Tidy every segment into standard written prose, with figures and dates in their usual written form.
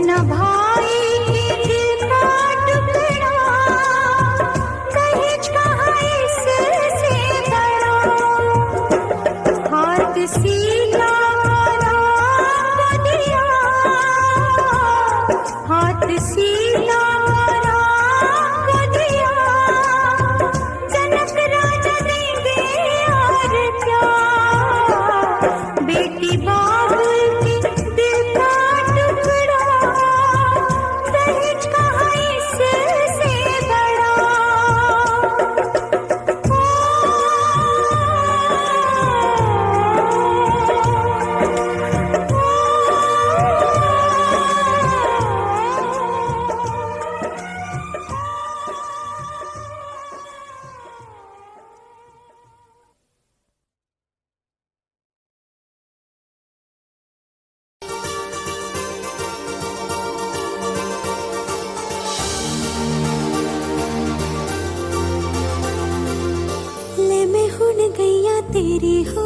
न भाई के दिल का टुकड़ा, दहेज कहाँ इससे बड़ा। हाथ सीना राम को दिया, हाथ सीना राम को दिया, जनक राजा देंगे और क्या। बेटी बाबुल के दिल का टुकड़ा, दहेज कहाँ इससे बड़ा। ले मैं हुण गईया तेरी हो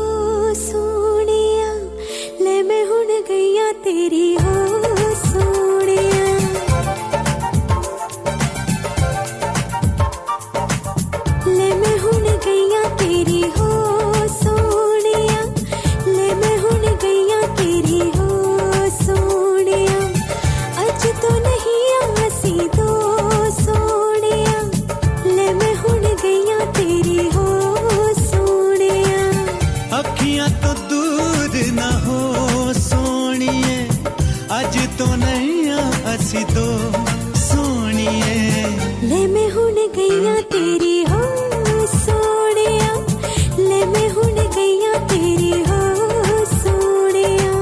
सोनिया, ले मैं हुण गईया तेरी हो सोनिया। ले मैं हुण गईया तेरी हो सोनिया, ले मैं हुण गईया तेरी हो सोनिया। अज तो नहीं आसी दो सोनिया, ले मैं हुण गईया तेरी हो सोनिया। अखियां तो दूर ना हो सोनिए, अज तो नहीं असी दो सोनिए। ले मैं हुण गईया तेरी हो सोनिया, ले मैं हुण गईया तेरी हो सोनिया।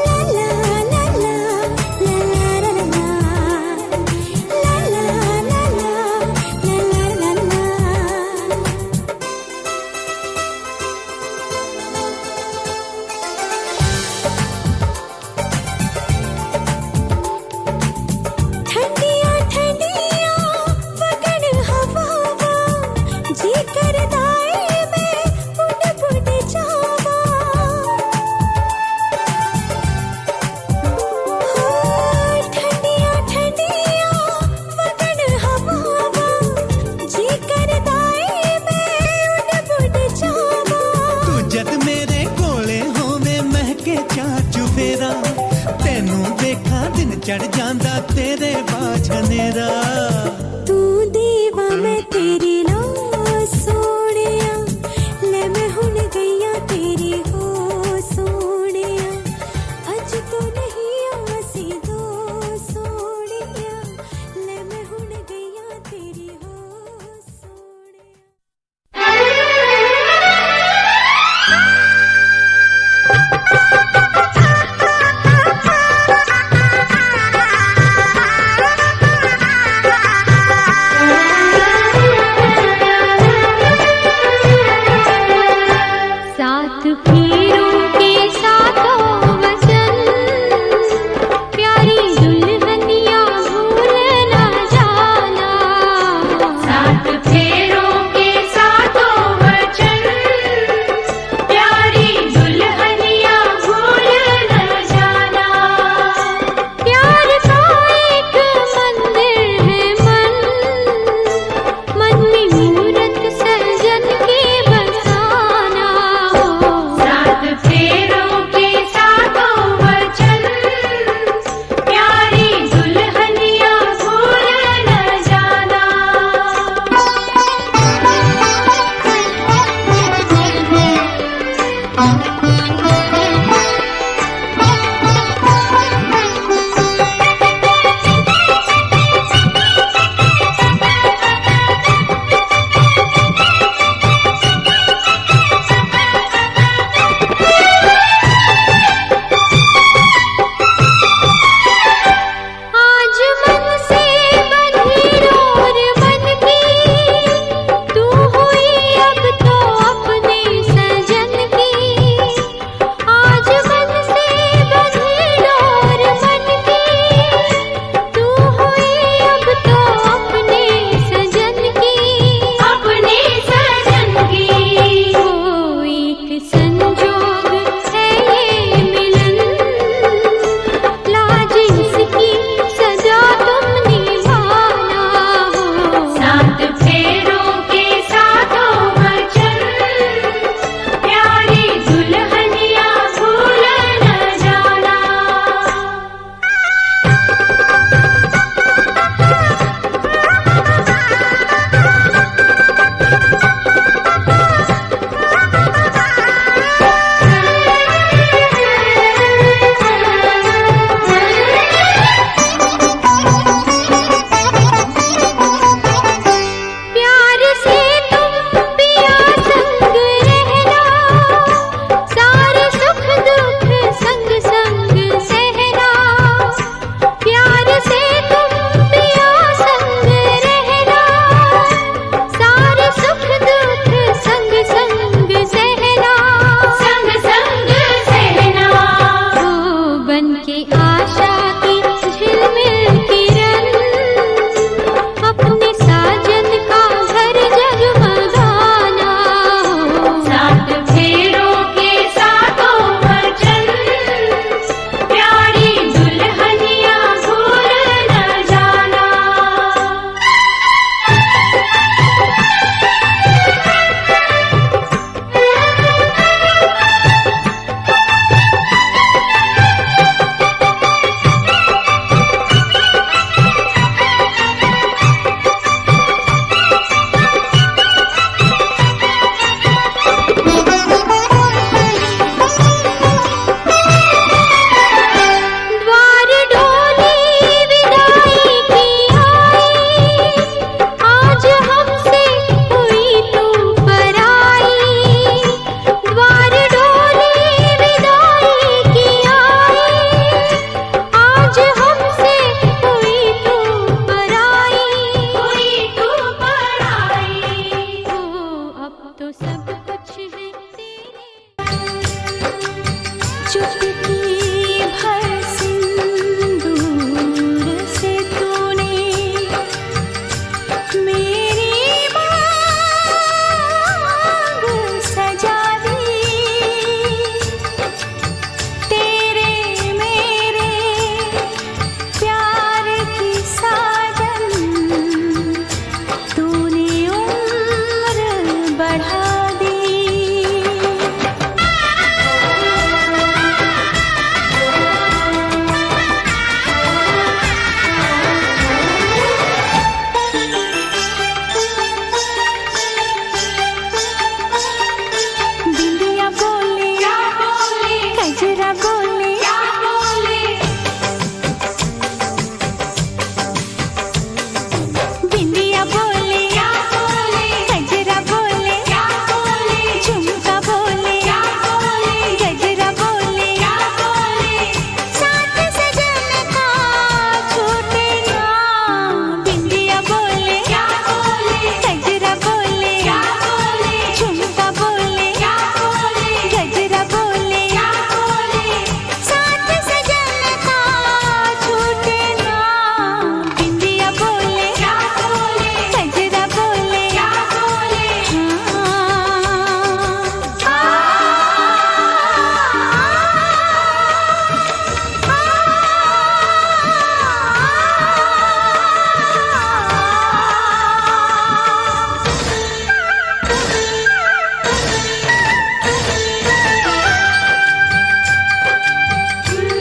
ला ला ला ला ला ला ला ला ला ला ला ला ला ला। ठंडिया ठंडिया वगण हवावा, जी करदा ऐ मैं उड़ उड़ जावा। ठंडिया ठंडिया वगण हवावा, जी करदा ऐ मैं उड़ उड़ जावा। तू जद मेरे कोले होवे महके चाचू फेरा, तेनू देखा दिन चढ़ जांदा तेरे बाझनेरा। तू दीवा मैं तेरी लो सोनिया, ले मैं हुण गईया तेरी हो सोनिया। अज तो नहीं आसी दो सोनिया, ले मैं हुण गईया तेरी हो सोनिया। सात फेरों के सातों वचन, प्यारी दुल्हनिया भूल ना जाना। सात फेरों के सातों वचन, प्यारी दुल्हनिया भूल ना जाना। प्यार का एक मंदिर है मन, मन में मूरत सजन के बसाना। सात फेरों के सातों वचन, प्यारी दुल्हनिया भूल न जाना। आज मन से बंधी डोर मन की, तू हुई अब तो अपने सजन की। सब कुछ है तेरे। चुटकी भर सिंदूर से तूने मेरी मांग सजा दी। तेरे मेरे प्यार की साजन तूने उम्र बढ़ा दी। बिंदिया बोले कजरा बोले बिंदिया बोले कजरा बोले झुमका बोले गजरा बोले साथ सजन का छूटे ना। बिंदिया बोले कजरा बोले झुमका बोले गजरा बोले साथ सजन का छूटे ना। बिंदिया बोले कजरा बोले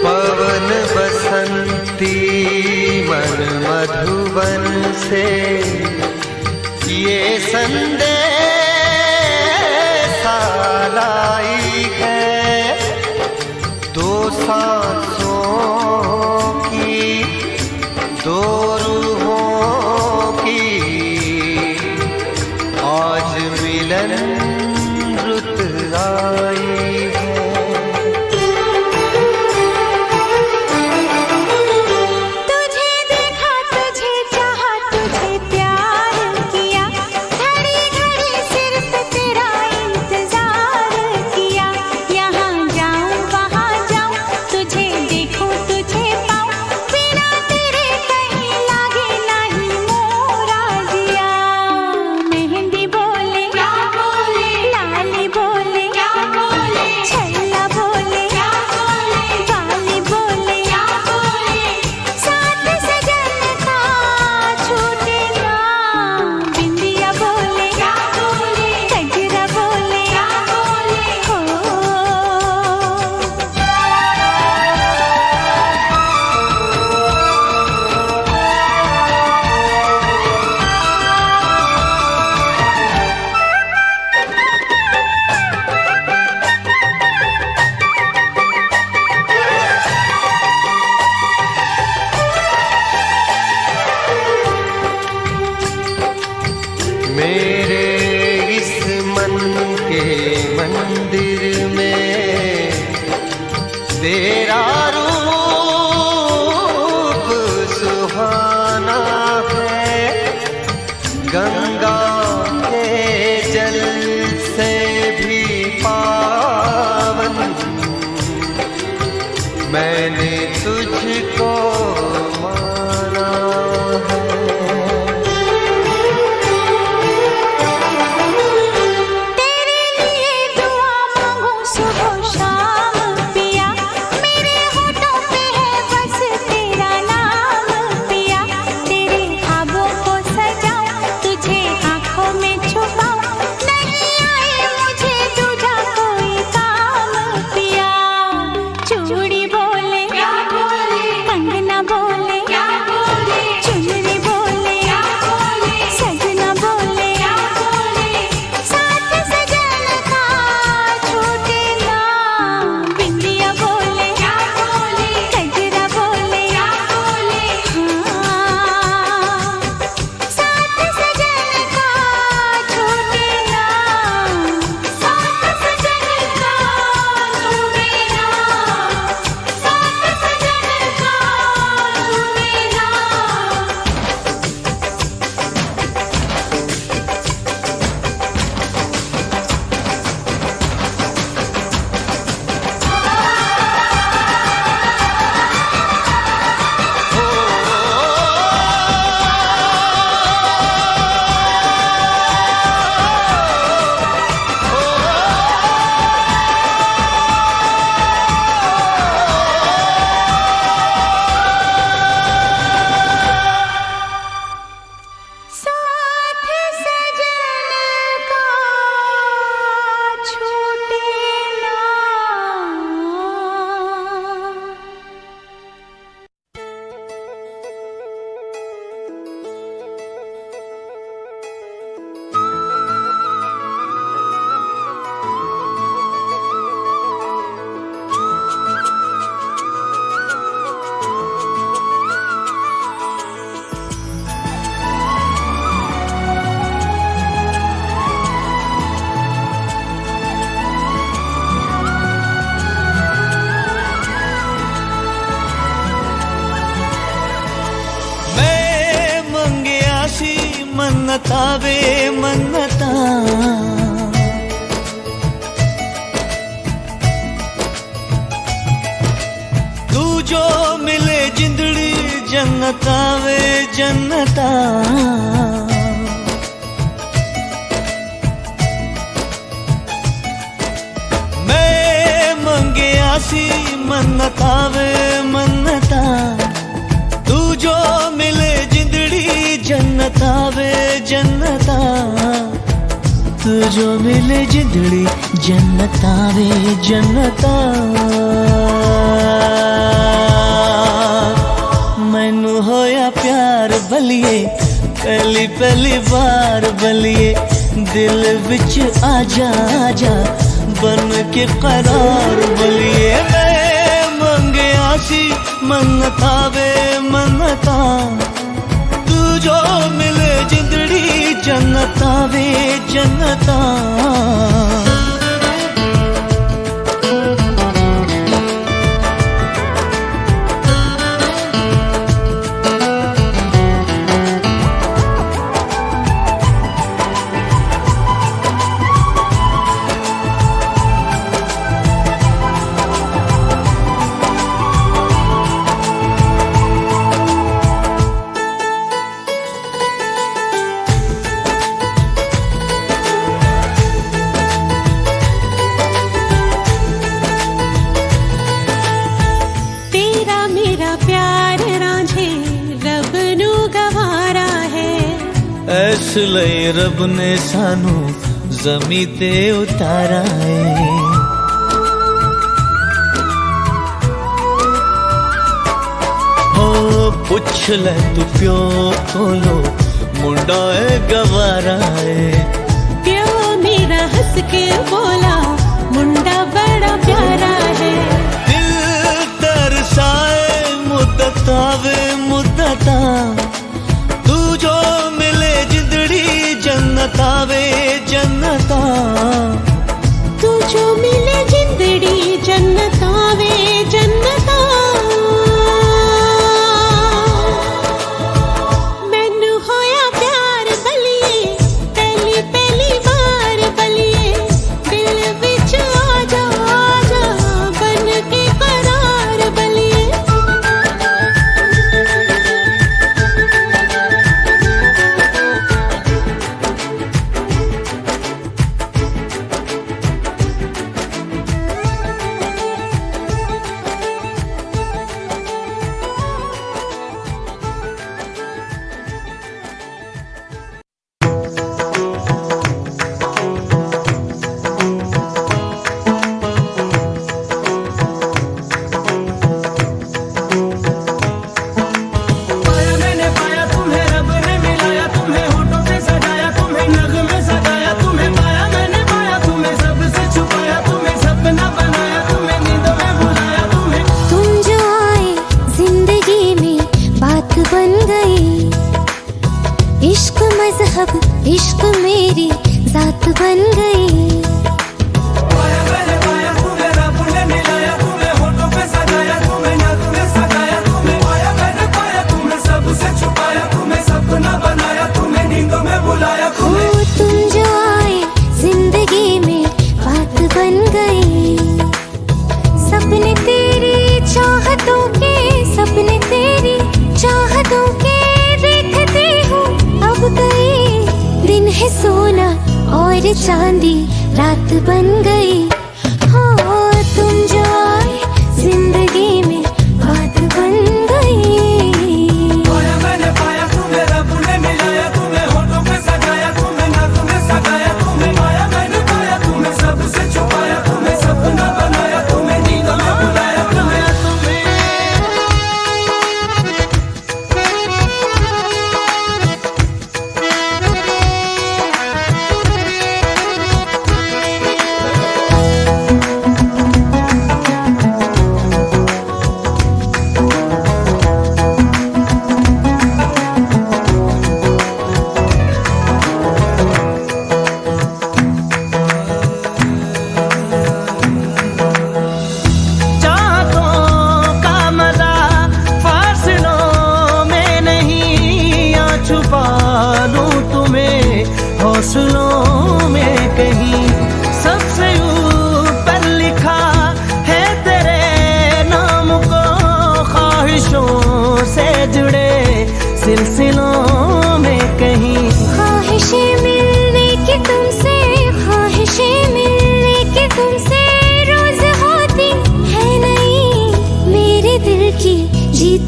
पवन बसंती मन मधुबन से ये संदेशा लाई है। दो सांसों की दो रूहों की आज मिलन रुत आई है। तुझे देखा तुझे चाहा तुझे प्यार किया। घड़ी घड़ी सिर्फ तेरा इंतजार किया। यहाँ जाऊँ वहाँ जाऊँ तुझे देखूँ तुझे पाऊँ। बिना तेरे कहीं लागे नहीं मोरा जिया। मेहंदी बोले लाली बोले छल्ला बोले वाली बोले साथ सजन का छूटे ना। बिंदिया बोले कजरा बोले हो। मेरे इस मन के मंदिर में तेरा रूप सुहाना है। गंगा के जल से भी पावन मैंने तुझको माना है। तेरे लिए दुआ मांगूं सुबह शाम पिया। मेरे होठों पे है बस तेरा नाम पिया। तेरे ख्वाबों को सजाऊं तुझे आँखों में छुपाऊं। नहीं आए मन्नता वे मन्नता। तू जो मिले जिंदड़ी जन्नता वे जन्नता। मैं मंगे आसी मन्नता वे मन्नता। तू जो मिले जिंदड़ी जन्नता वे जन्नता। तू जो मिले जिंदड़ी जन्नता वे जन्नता। मैनू होया प्यार बलिए पहली पहली बार बलिए। दिल विच आजा आजा बन के करार बलिए। मैं मंगे आसी मन्नता वे मन्नता। तू जो मिले जिंदड़ी जन्नता वे जन्नता। इसलिए रब ने सानू ज़मीं ते उतारा है। हो पुछ ले तू प्यो कोलो मुंडा है गवारा है। प्यो मेरा हंस के बोला मुंडा बड़ा प्यारा है। दिल तरसाए मुद्दता वे मुद्दता। तू जो मिले जिंदड़ी जन्नता वे जन्नता। तू जो मिले जिंदड़ी जन्नता वे जन्नता। मैनू होया प्यार बलिए पहली पहली बार बलिए। दिल विच आजा आजा बन के करार बलिए। इश्क मेरी जात बन गई। तुम जो आए जिंदगी में बात बन गई। सपने तेरी चाहतों के सपने तेरी चाहतों के देखती हूँ अब गई। दिन है सोना और चांदी रात बन गई। हो तुम जो आए जिंदगी में बात बन गई। पाया मैंने पाया तुम्हें रब ने मिलाया तुम्हें होठों पे सजाया तुम्हें नाज़ों में सगाया तुम्हें पाया मैंने पाया तुम्हें सबसे छुपाया तुम्हें सपना बनाया तुम्हें नींदों में बुलाया तुम्हें।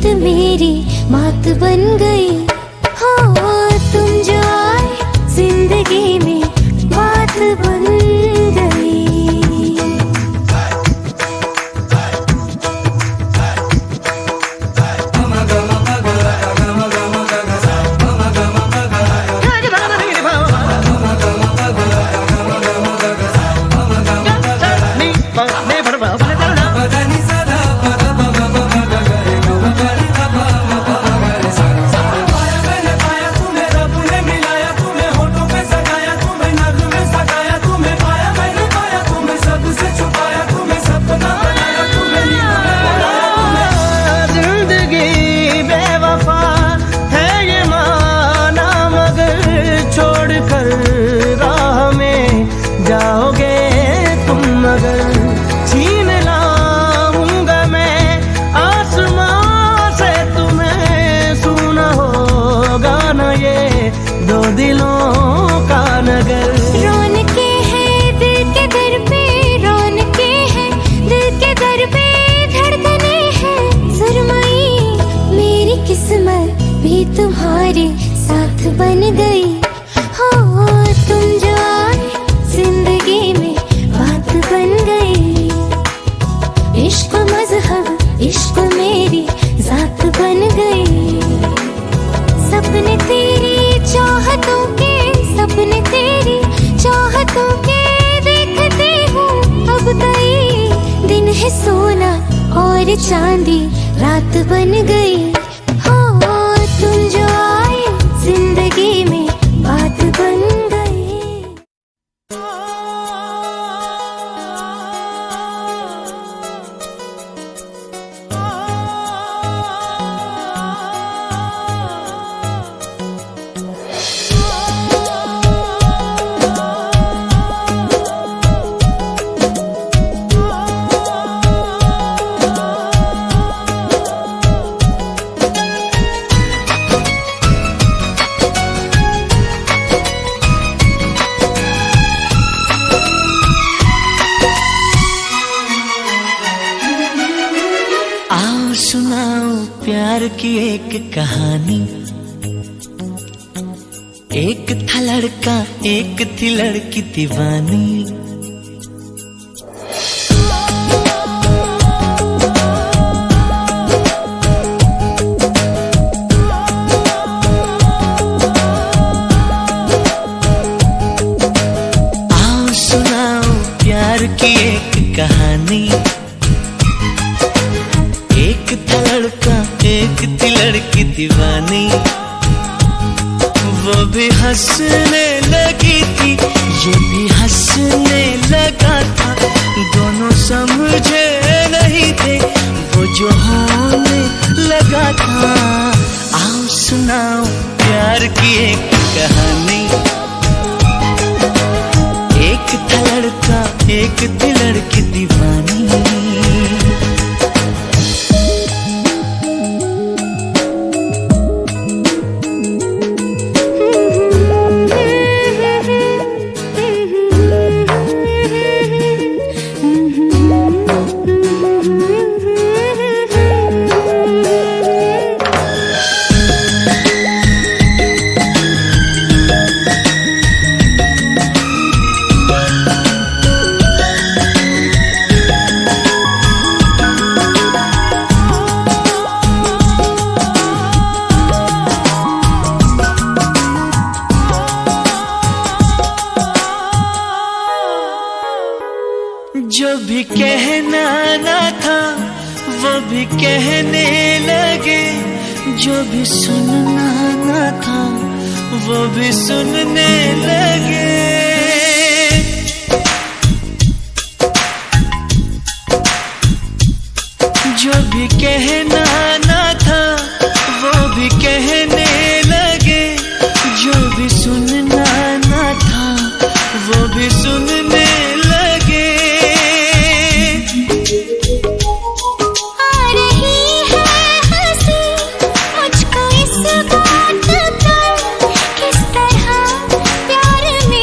बात मेरी मात बन गई। हो तुम जो आए जिंदगी में बात बन गई। तुम्हारे साथ बन गई। हो तुम जो आए जिंदगी में बात बन गई। इश्क मजहब इश्क मेरी जात बन गई। सपने तेरी चाहतों के, सपने तेरी चाहतों के देखते हूँ अब कई दिन है सोना और चांदी रात बन गई। तुम जो आए जिंदगी में बात बन गई। प्यार की एक कहानी। एक था लड़का एक थी लड़की दीवानी। आओ सुनाओ प्यार की एक कहानी। एक था लड़का एक थी लड़की दीवानी। वो भी हंसने लगी थी ये भी हंसने लगा था। दोनों समझे नहीं थे वो जो होने लगा था। आओ सुनाओ प्यार की एक कहानी। एक था लड़का एक थी लड़की दीवानी। जो भी कहना ना था वो भी कहने लगे। जो भी सुनना ना था वो भी सुनने लगे। जो भी कहना ना था वो भी कहने लगे। जो भी सुनना ना था वो भी सुनने लगे। मुझको इस बात पर किस तरह प्यार में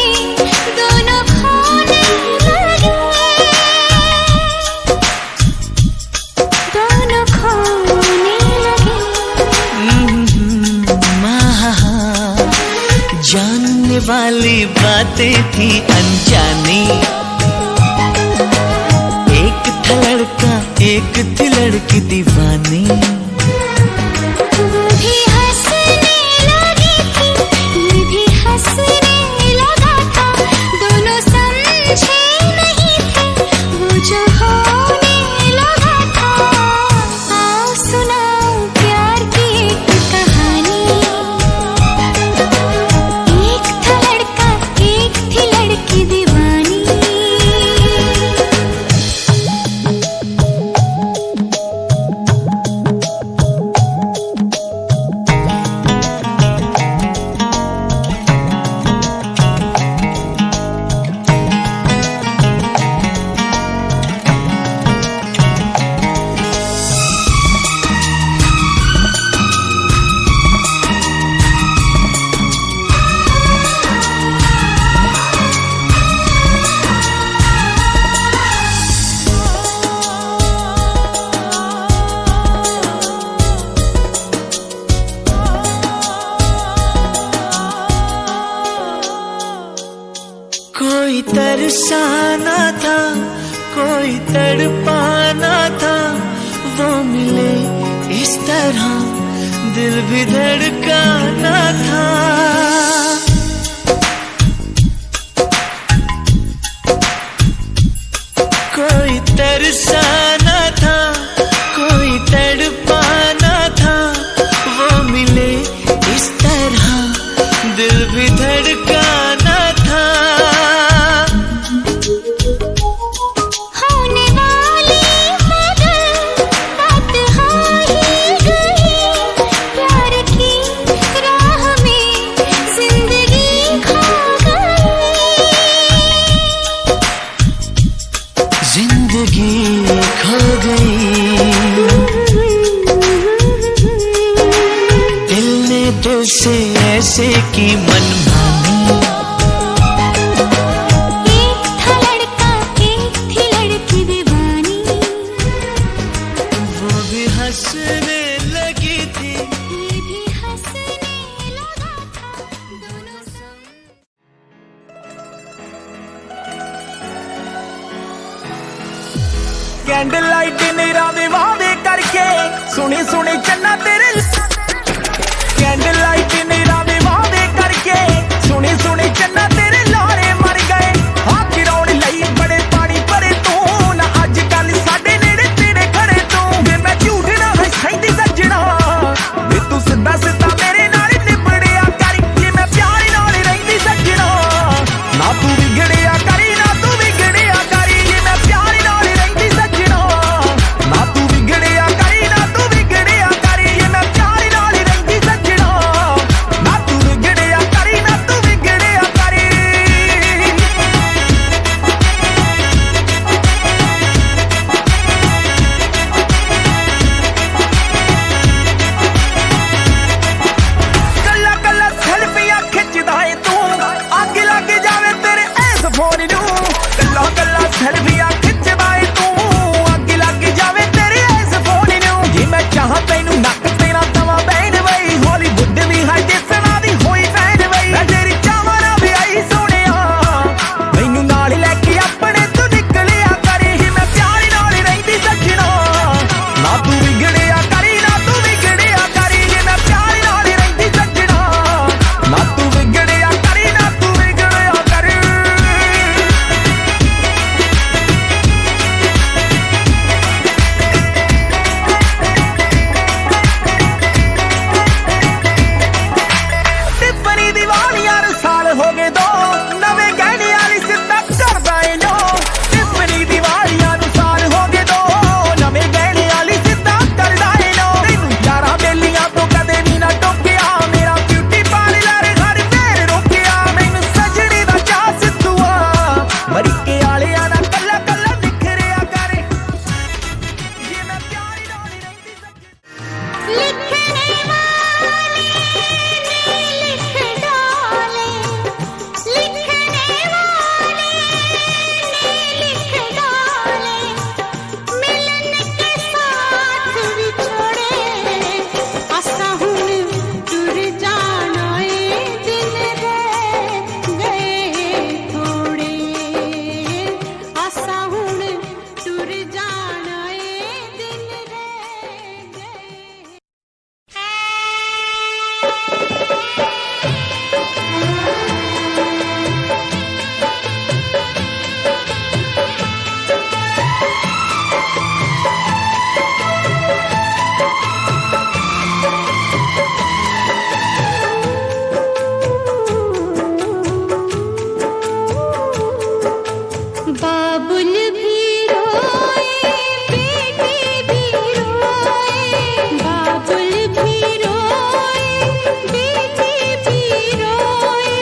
बातें थी अनजानी। एक था लड़का एक थी लड़की दीवानी। वो भी हंसने लगी थी, ये भी हंसने लगा था। दोनों समझे नहीं थे वो जो होने लगा था। आओ सुनाओ प्यार की एक कहानी। एक था लड़का एक थी लड़की दीवानी। कोई तरसाना था कोई तड़पाना था, वो मिले इस तरह दिल भी धड़काना था। कोई तरसाना था कोई तड़पाना था, वो मिले इस तरह दिल भी धड़काना था। होने वाली मगर बात हो ही गई। प्यार की राह में जिंदगी खो गई। जिंदगी खो गई। दिल ने दिल से ऐसे की मनमानी। एक था लड़का एक थी लड़की दीवानी। वो भी हंसने लगी थी ये भी हंसने लगा था। दोनों कैंडल लाइट नीरा दे वादे करके सुनी सुनी चन्ना तेरे। कैंडल लाइट नीरा दे वादे करके सुनी सुनी चन्ना तेरे लारे मर गए। हाथ गिराउण लई बड़े पानी भरे तू ना अज कल साडे नेड़े तेरे खड़े तू। वे मैं झूठ ना हसाईंदी सजना वे तू सिद्धा सिद्धा मेरे नाल निबड़िया कर। जे मैं प्यार नाल रहिंदी सजना ना तू विगड़िया करी ना तू विगड़िया करी। जे मैं प्यार नाल रहिंदी सजना ना तू विगड़िया करी ना तू विगड़िया करी। जे मैं प्यार नाल रहिंदी सजना ना तू विगड़िया करी ना तू विगड़िया करी। कल्ला कल्ला सेल्फियां खिंचदा है तू, अग लग जावे तेरे इस फोन नू। कल्ला कल्ला सेल्फियां खिंचदा है तू, अग लग जावे तेरे इस फोन नू। जे मैं चाहां तैनू नक तेरा तवा बैन वई, हॉलीवुड दी हाई जिसना दी होई फैन वई। मैं तेरी चावां ना भी आई सोहणिया मैनू नाल लैके अपने तू निकलिया करी। जे मैं प्यार नाल रहिंदी सजना ना तू विगड़िया करी ना तू विगड़िया करी। जे मैं प्यार नाल रहिंदी सजना ना तू विगड़िया करी ना तू विगड़िया करी। बाबुल भी रोए, बेटी भी रोए, बाबुल भी रोए, बेटी भी रोए,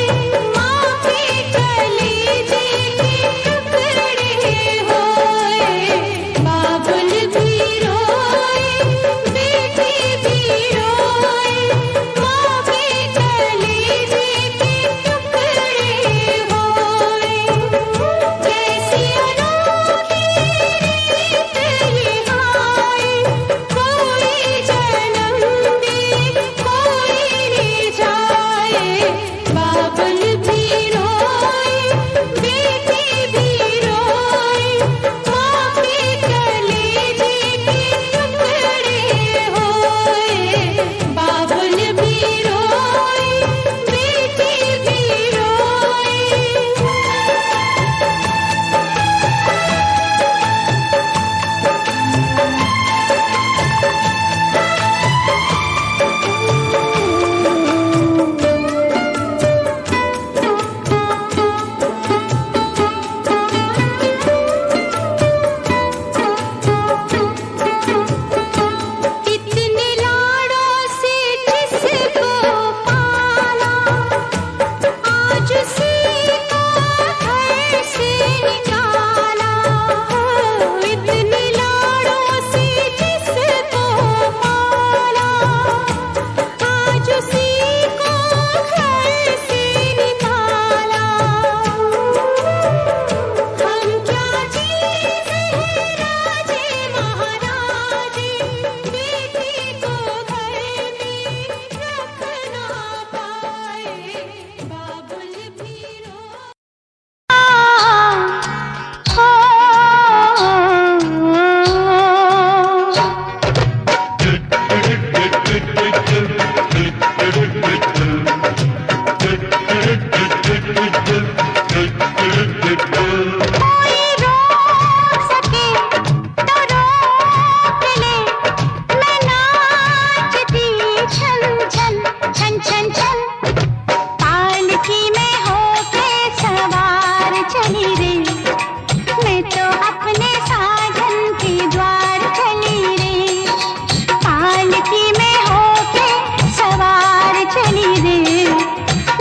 माँ के कलेजे के टुकड़े होए। बाबुल भी रोए, बेटी भी रोए, माँ के कलेजे के टुकड़े होए। कैसी अनोखी रीत ये आए, कोई जन्म दे, कोई ले जाए। बाबुल भी रोए, बेटी भी रोए, माँ के कलेजे के टुकड़े होए। बाबुल भी रोए, बेटी भी रोए। इतने लाड़ों से जिसको पाला, आज उसी को घर से निकाला। इतने लाड़ों से जिसको पाला, आज उसी को घर से निकाला। हम क्या चीज़ है राजे महाराजे, बेटी को घर में रख ना पाए। बाबुल भी रोए। कोई रोक सके तो रोक ले, मैं नाचती छन छन छन छन छन। पालकी में होके सवार चली रे, मैं तो अपने साजन के द्वार चली रे। पालकी में होके सवार चली रे,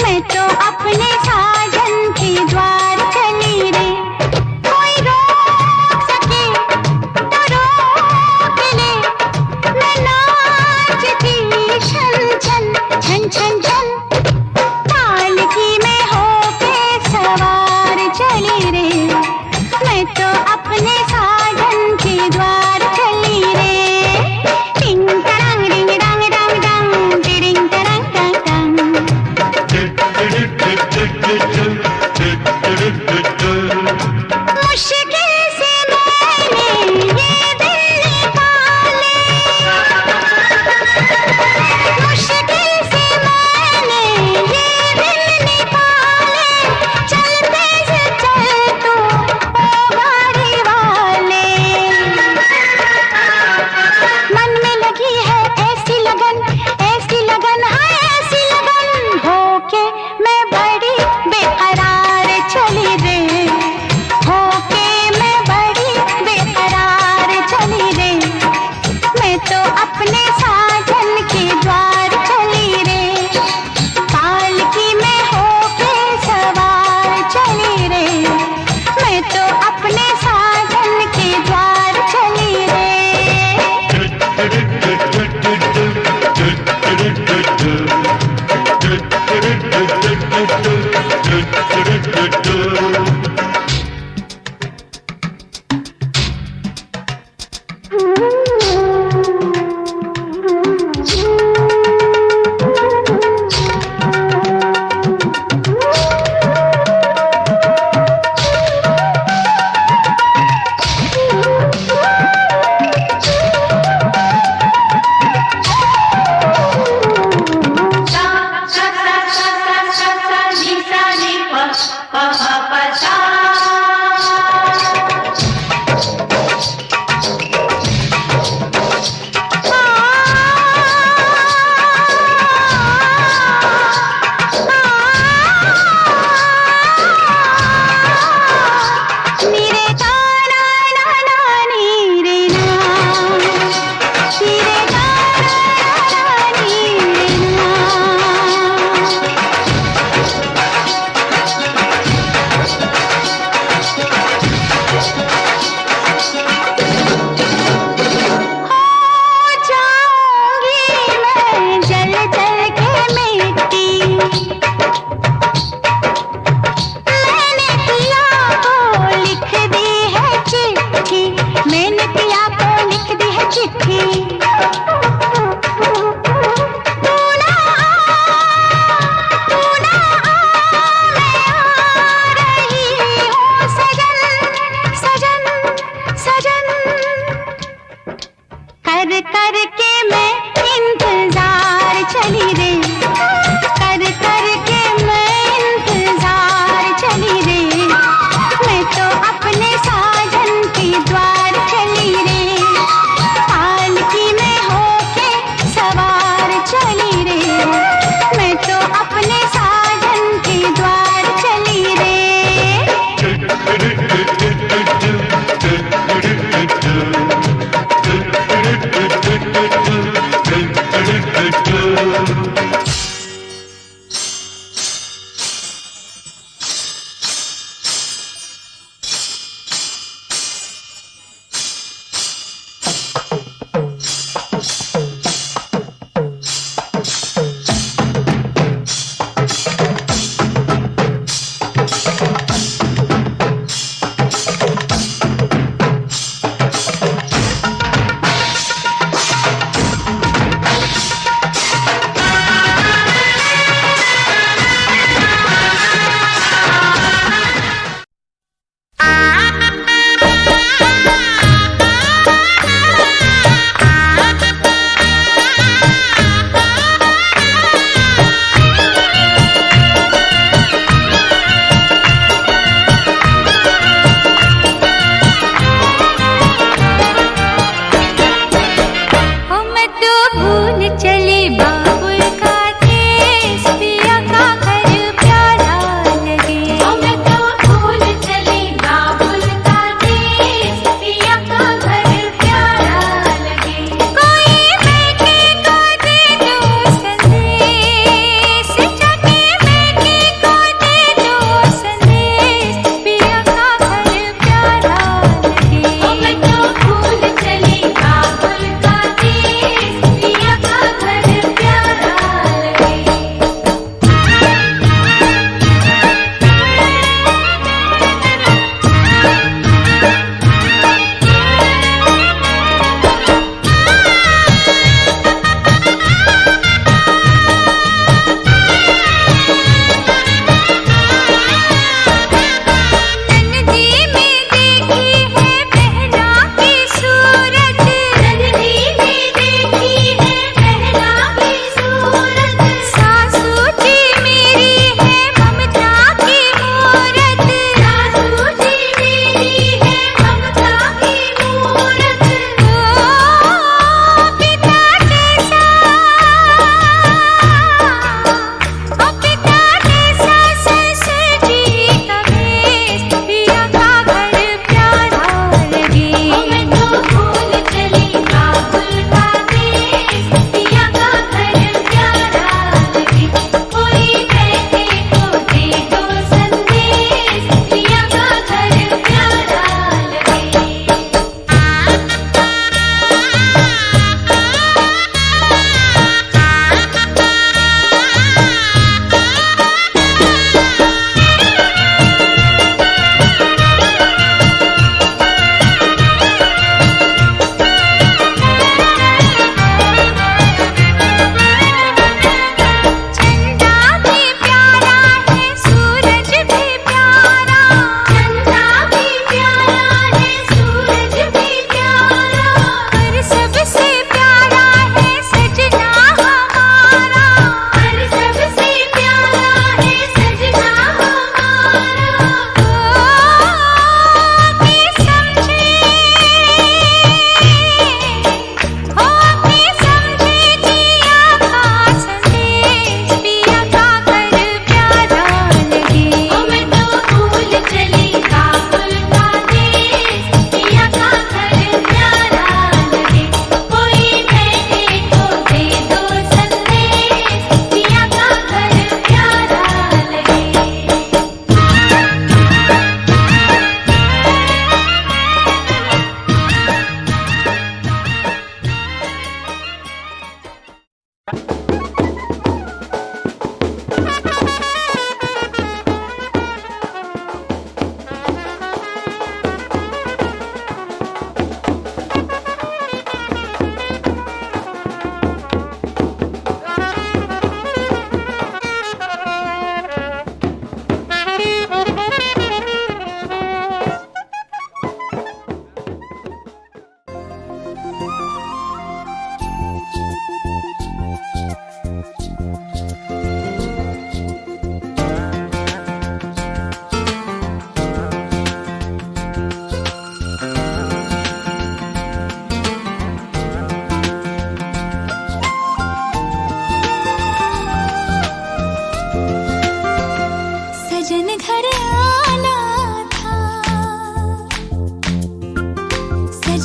मैं तो अपने साजन के द्वार चली रे। कोई रोक सके तो रोक ले, मैं नाचती छन छन छन छन छन। पालकी में होके सवार चली रे, मैं तो अपने साजन के द्वार चली रे। टिंग टरंग डिंग डंग डंग डंग, टिडिंग टरंग टंग टंग। मुश्किल से मैंने ये दिल निकाले, मुश्किल से मैंने ये दिल निकाले। चलते से चल तू ओ गाड़ी वाले, मन में लगी है ऐसी लगन, हाँ ऐसी लगन। होके मैं बड़ी बेकरार चली रे, होके मैं बड़ी बेकरार चली रे। मैं तो अपने साजन के द्वार चली रे, पालकी में होके सवार चली रे, मैं तो अपने साजन के द्वार चली रे।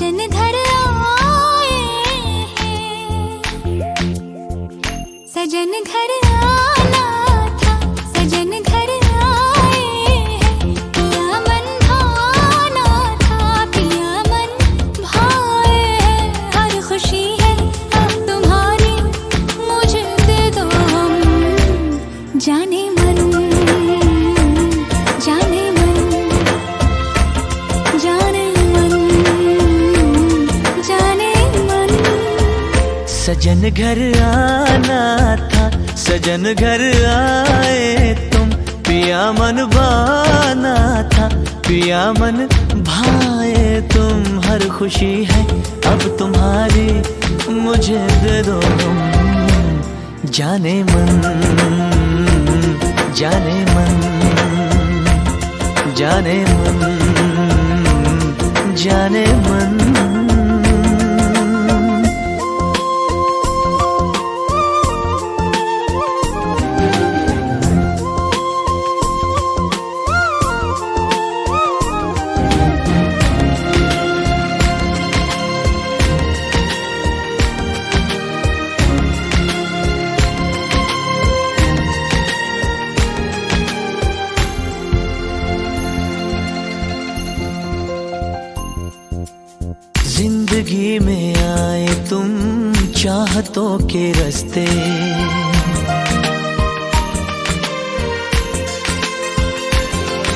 सजन घर आए हैं। सजन घर आना था, सजन घर आए हैं। पिया मन भाना था, पिया मन भाए हैं। हर खुशी है अब तुम्हारी, मुझे दे दो हम। जाने मन, जाने मन, जाने मन, जाने मन। सजन घर आना था, सजन घर आए तुम। पिया मन भाना था, पिया मन भाए तुम। हर खुशी है अब तुम्हारी, मुझे दे दो तुम। जाने मन, जाने मन, जाने मन, जाने मन। जिंदगी में आए तुम चाहतों के रास्ते।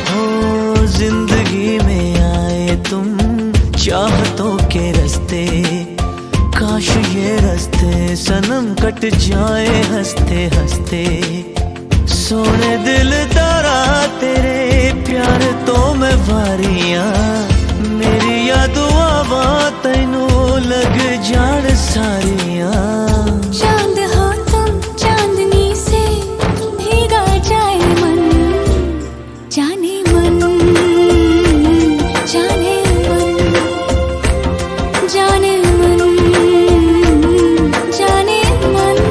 हो जिंदगी में आए तुम चाहतों के रास्ते। काश ये रास्ते सनम कट जाए हंसते हंसते। सोने दिल तारा तेरे प्यार तो मैं वारियां। मेरी यादों तैनू लग जान सारियां। चांद हो तुम, चांदनी से भीगा जाए मन। जाने मन, जाने मन, जाने मन, जाने मन।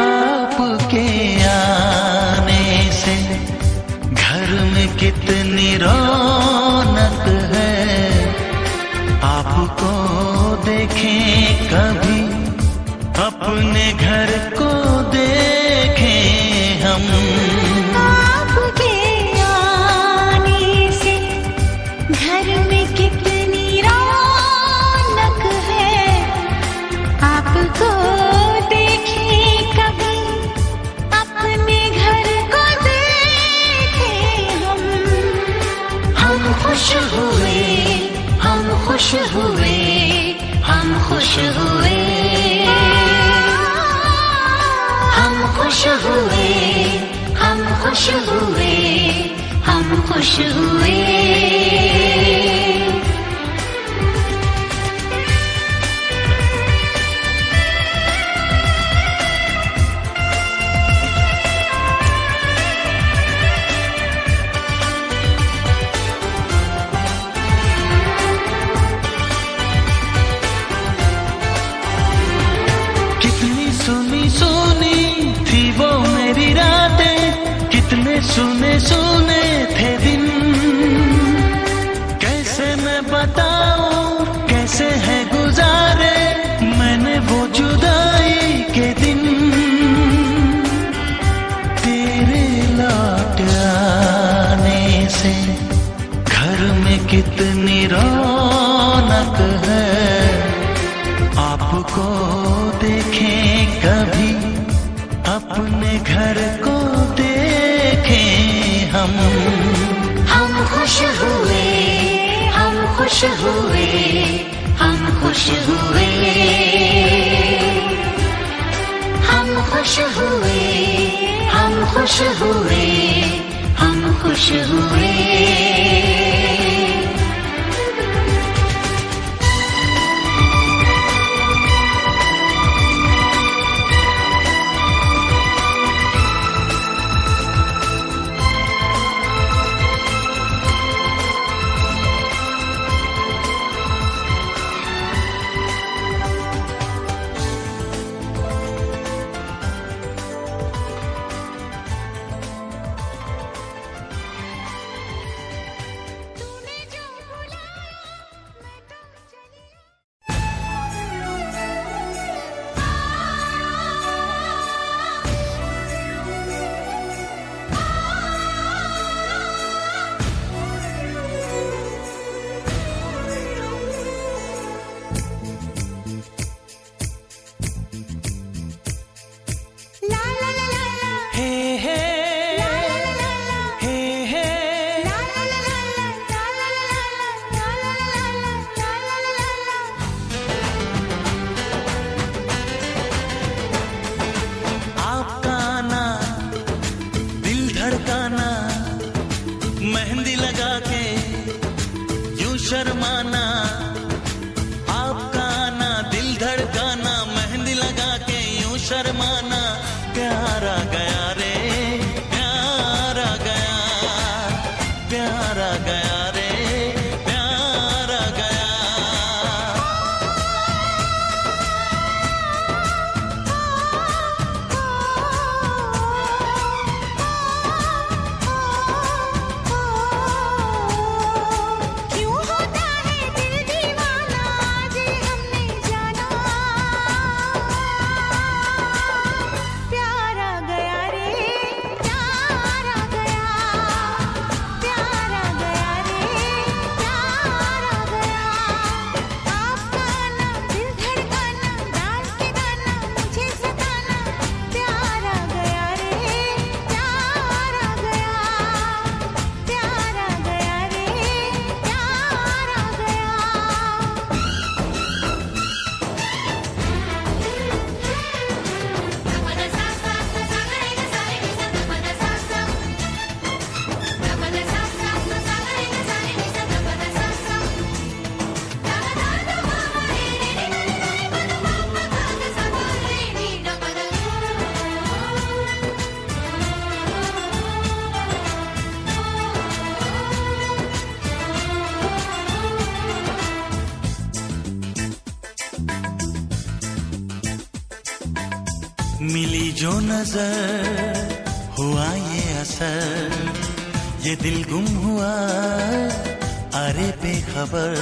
आपके आने से घर में कितनी रौनक है, आपको देखें कभी अपने घर को देखें हम। आपके आने से घर में कितनी रौनक है, आपको देखें कभी अपने घर को देखें हम। हम खुश हुए, हम खुश हुए, हम खुश हुए, हम खुश हुए, हम खुश हुए, हम खुश हुए। कितनी सुनी सुनी थी वो मेरी रातें, कितने सुने सुने थे दिन। कैसे मैं बताऊं कैसे है गुजारे मैंने वो जुदाई के दिन। तेरे लौट आने से घर में कितनी रौनक है, आपको देखें कभी अपने घर को देखें हम। हम खुश हुए, हम खुश हुए, हम खुश हुए, हम खुश हुए, हम खुश हुए, हम खुश हुए। जो नजर हुआ ये असर, ये दिल गुम हुआ अरे बेखबर।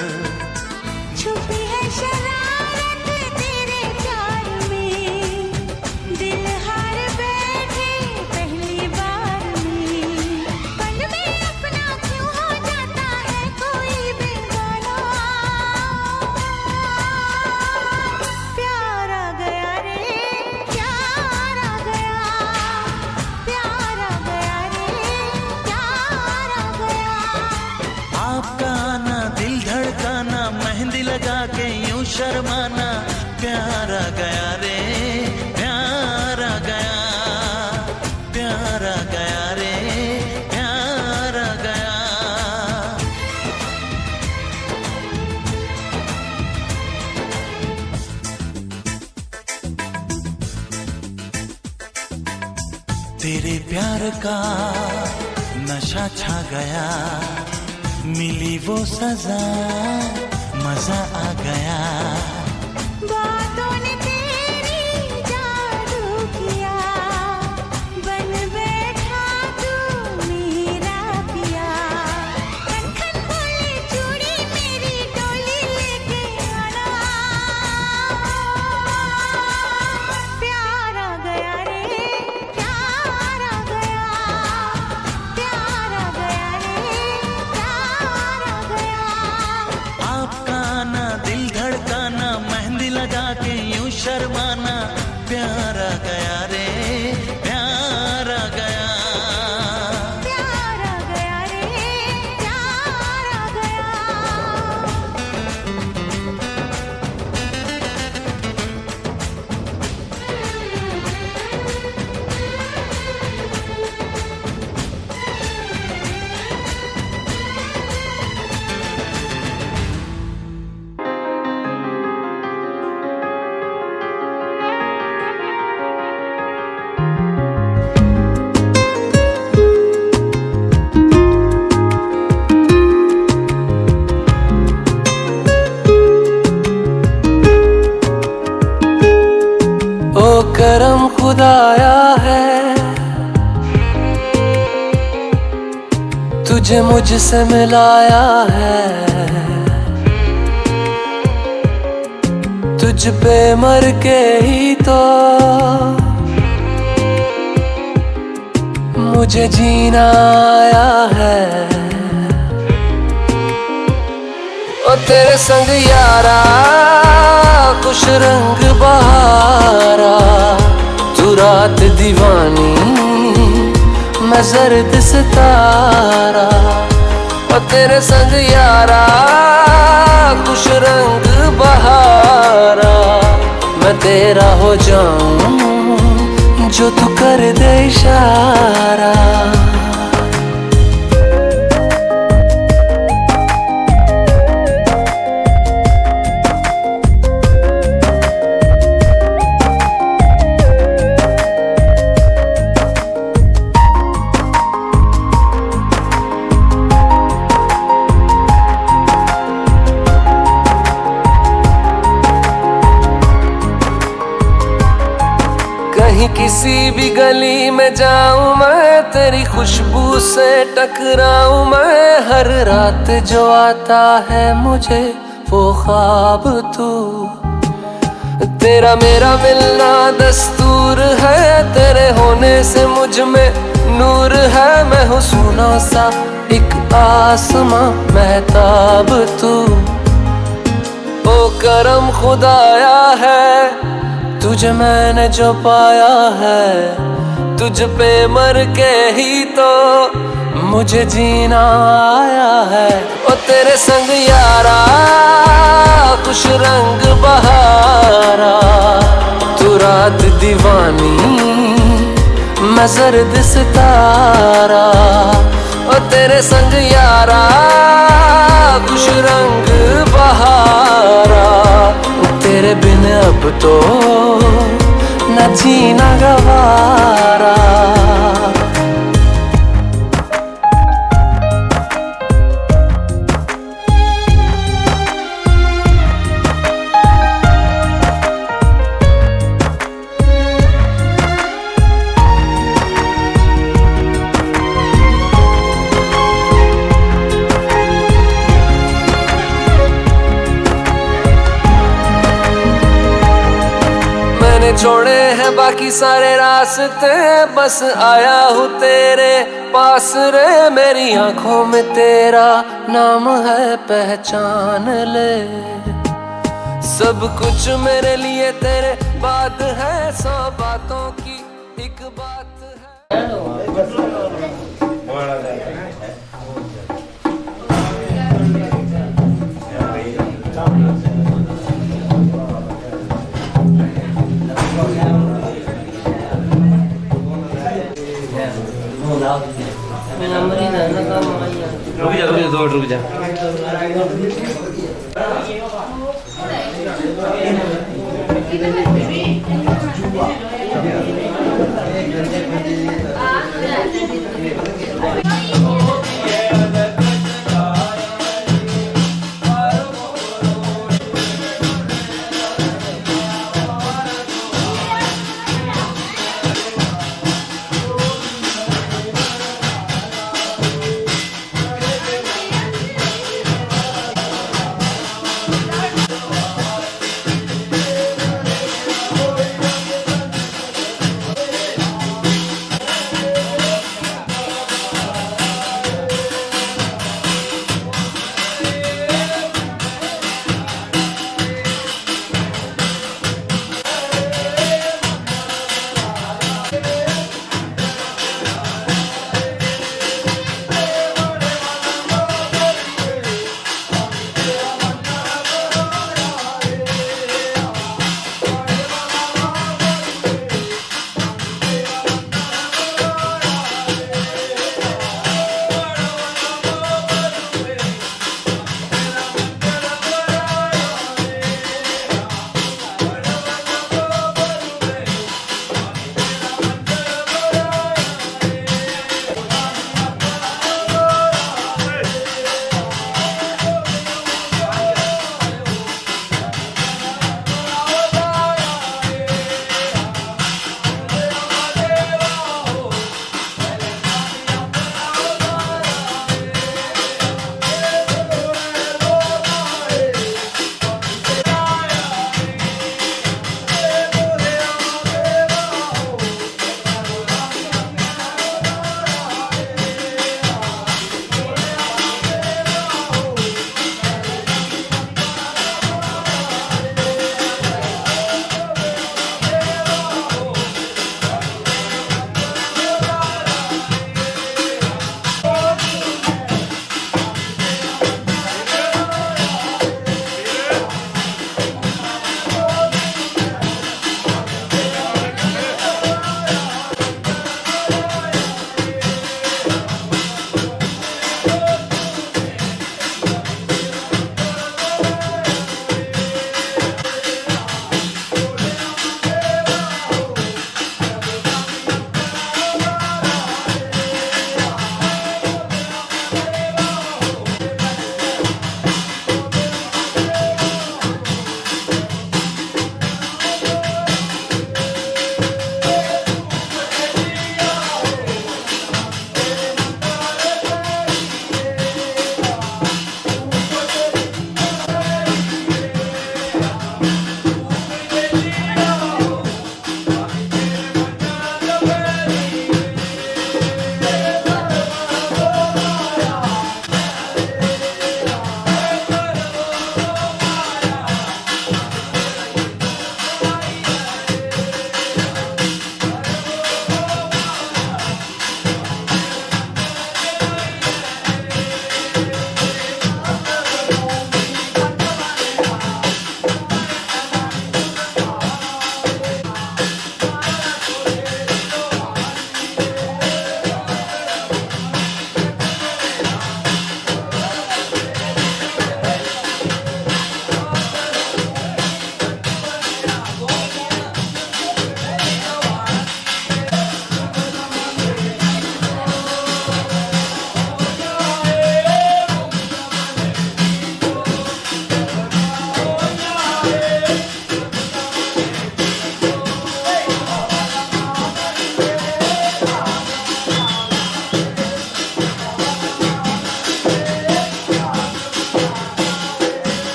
छुपी है शरारत तेरे प्यार में, दिल हार बैठे पहली बार में। पल में अपना क्यों हो जाता है कोई बेगाना। प्यार आ गया रे, प्यार आ गया, प्यार आ गया रे, प्यार आ गया। आपका आना, दिल धड़काना, मेहंदी लगा के यूं शर्माना। प्यार आ गया रे, प्यार आ गया, प्यार आ गया रे, प्यार आ गया। तेरे प्यार का नशा छा गया, मिली वो सजा, मजा आ गया। बातों ने तेरी जादू किया, बन बैठा तू मेरा पिया। खन खन बोले चूड़ी मेरी डोली लेके आना। प्यार आ गया रे, प्यार आ गया, प्यार आ गया रे, प्यार आ गया। आपका आना, दिल धड़काना, मेहंदी लगा के यूं शर्माना। प्यार आ गया रे, प्यार आ गया। प्यार आ गया रे, प्यार आ गया। ओ करम खुदाया है, तुझे मुझसे मिलाया है। तुझ पे मर के ही तो मुझे जीना आया है। ओ तेरे संग यारा खुश रंग बहारा, तू रात दीवानी मैं जर्द सितारा। ओ तेरे संग यारा खुश रंग बहारा, मैं तेरा हो जाऊं जो तू कर दे इशारा। कहीं किसी भी गली में जाऊं मैं, तेरी खुशबू से टकराऊं मैं। हर रात जो आता है मुझे वो ख्वाब तू, तेरा मेरा मिलना दस्तूर है। तेरे होने से मुझ में नूर है, मैं हूँ सुना सा एक आसमां महताब तू। ओ करम खुदाया है, तुझे मैंने जो पाया है। तुझ पे मर के ही तो मुझे जीना आया है। ओ तेरे संग यारा खुश रंग बहारा, तू रात दीवानी मैं जर्द सितारा। ओ तेरे संग यारा खुश रंग बहारा, तेरे बिन अब तो न जीना गवारा। छोड़े हैं बाकी सारे रास्ते, बस आया हूँ तेरे पास रे। मेरी आंखों में तेरा नाम है, पहचान ले। सब कुछ मेरे लिए तेरे बाद है, 100 बातों की एक बात है। रुक जा।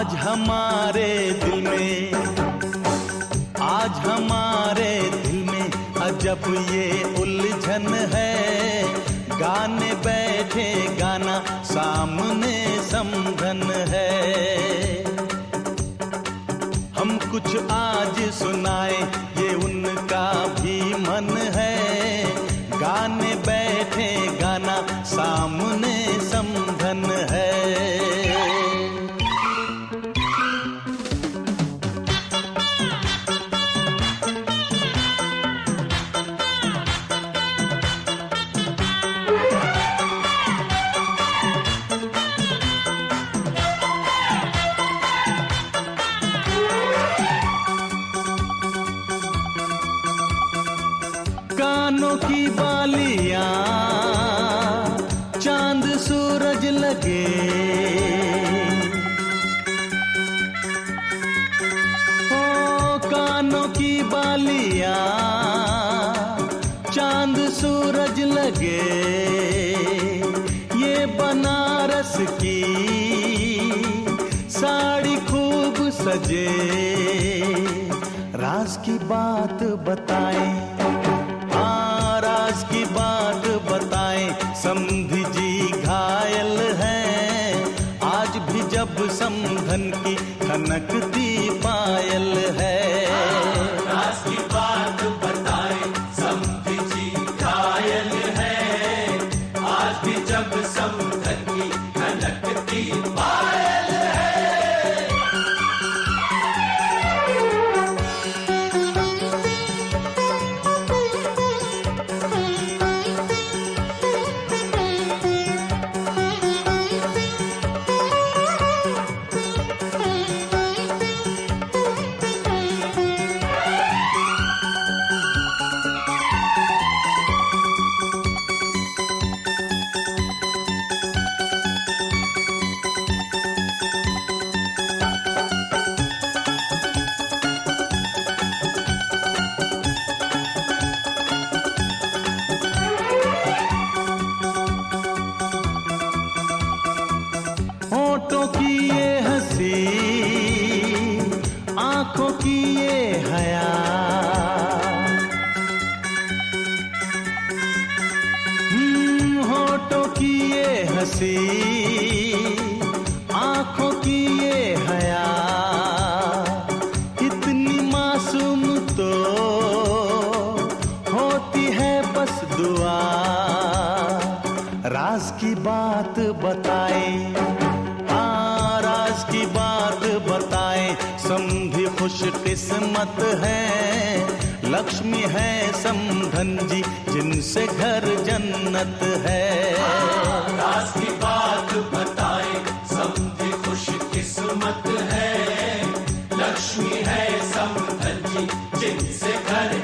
आज हमारे दिल में, आज हमारे दिल में अजब ये उलझन है। गाने बैठे गाना सामने समधन है। हम कुछ आज सुनाए ये उनका भी मन है। गाने बैठे गाना सामने समधन है। कानों की बालियां चांद सूरज लगे, ओ कानों की बालियां चांद सूरज लगे। ये बनारस की साड़ी खूब सजे। राज की बात बताएं, राज की बात बताएं। समधी जी घायल हैं, आज भी जब समधन की खनकती पायल है। राज की बात बताएं, समधी जी घायल हैं, आज भी जब समधन की खनकती पायल है। होठों की ये हंसी, आंखों की ये हया, होठों की ये हंसी, आंखों की ये हया। इतनी मासूम तो होती है बस दुआ। राज की बात बताएं, राज की बात बताएं। समधी खुश किस्मत है, लक्ष्मी है समधन जी जिनसे घर जन्नत है। राज की बात बताएं, समधी खुश किस्मत है, लक्ष्मी है समधन जी जिनसे घर